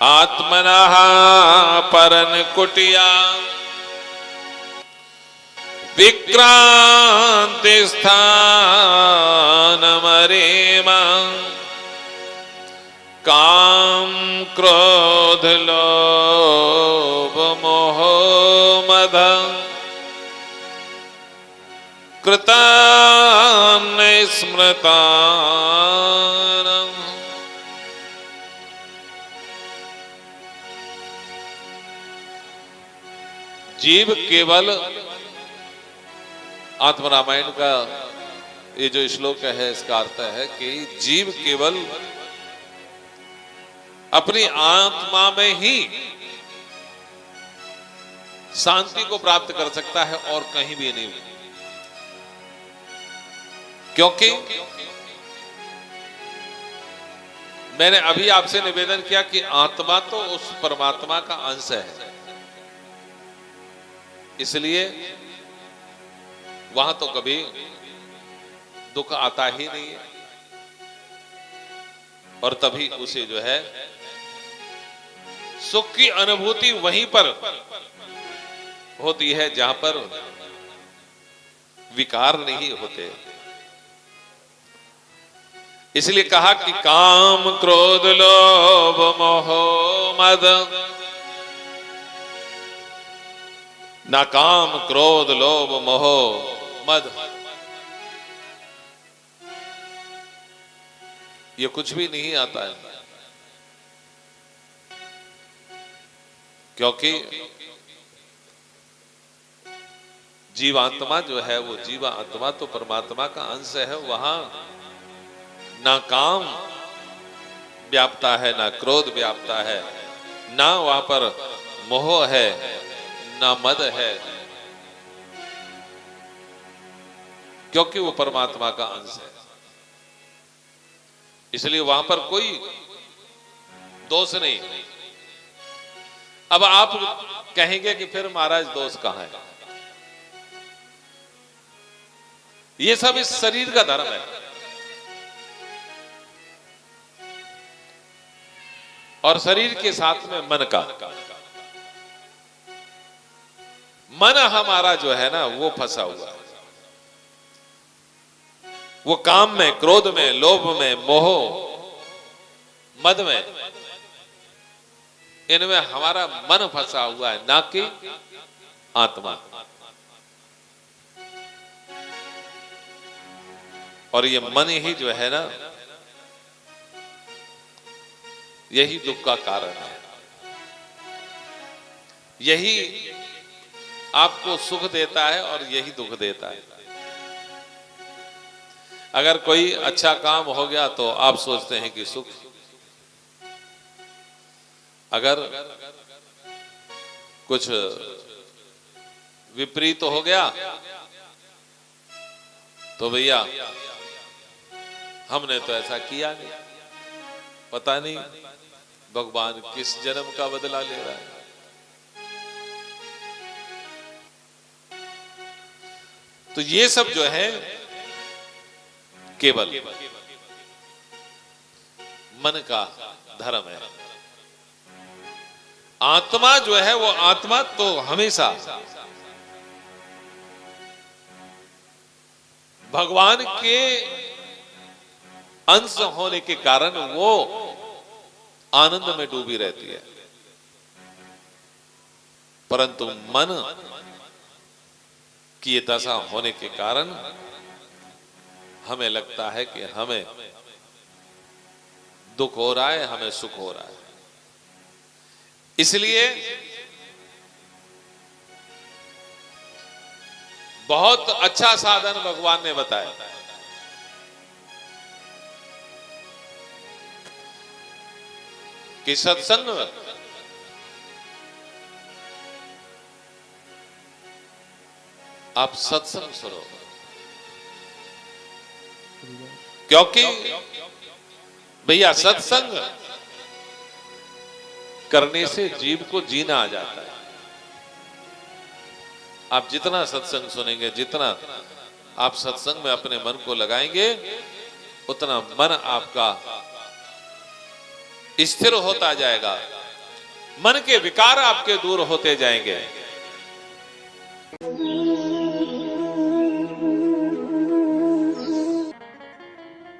आत्मनः परन कुटिया विक्रांति स्थानमरेम काम क्रोध लोभ मोह मद कृतान् स्मृतान्। जीव केवल आत्म रामायण का ये जो श्लोक है इसका अर्थ है कि जीव केवल अपनी आत्मा में ही शांति को प्राप्त कर सकता है और कहीं भी नहीं। क्योंकि मैंने अभी आपसे निवेदन किया कि आत्मा तो उस परमात्मा का अंश है, इसलिए वहां तो कभी दुख आता ही नहीं है और तभी उसे जो है सुख की अनुभूति वहीं पर होती है जहां पर विकार नहीं होते। इसलिए कहा कि काम क्रोध लोभ मोह मद, ना काम क्रोध लोभ मोह मद, ये कुछ भी नहीं आता है। क्योंकि जीवात्मा जो है वो जीवात्मा तो परमात्मा का अंश है, वहां ना काम व्यापता है ना क्रोध व्यापता है, ना वहां पर मोह है ना मद है, क्योंकि वो परमात्मा का अंश है। इसलिए वहां पर कोई दोष नहीं। अब आप कहेंगे कि फिर महाराज दोष कहां है? ये सब इस शरीर का धर्म है और शरीर के साथ में मन का। मन हमारा जो है ना वो फंसा हुआ है, वो काम में, क्रोध में, लोभ में, मोह मद में, इनमें हमारा मन फंसा हुआ है, ना कि आत्मा। और ये मन ही जो है ना यही दुख का कारण है, यही आपको सुख देता है और यही दुख देता है। अगर कोई अच्छा काम हो गया तो आप सोचते हैं कि सुख, अगर कुछ विपरीत हो गया तो भैया हमने तो ऐसा किया नहीं, पता नहीं भगवान किस जन्म का बदला ले रहा है। तो ये सब जो है केवल मन का धर्म है। आत्मा जो है वो आत्मा तो हमेशा भगवान के अंश होने के कारण वो आनंद में डूबी रहती है, परंतु मन की ये दशा होने के कारण हमें लगता है कि हमें दुख हो रहा है, हमें सुख हो रहा है। इसलिए बहुत अच्छा साधन भगवान ने बताया कि सत्संग आप सत्संग सुनो, क्योंकि भैया सत्संग करने से जीव को जीना आ जाता है। आप जितना सत्संग सुनेंगे, जितना आप सत्संग में अपने मन को लगाएंगे, उतना मन आपका स्थिर होता जाएगा, मन के विकार आपके दूर होते जाएंगे।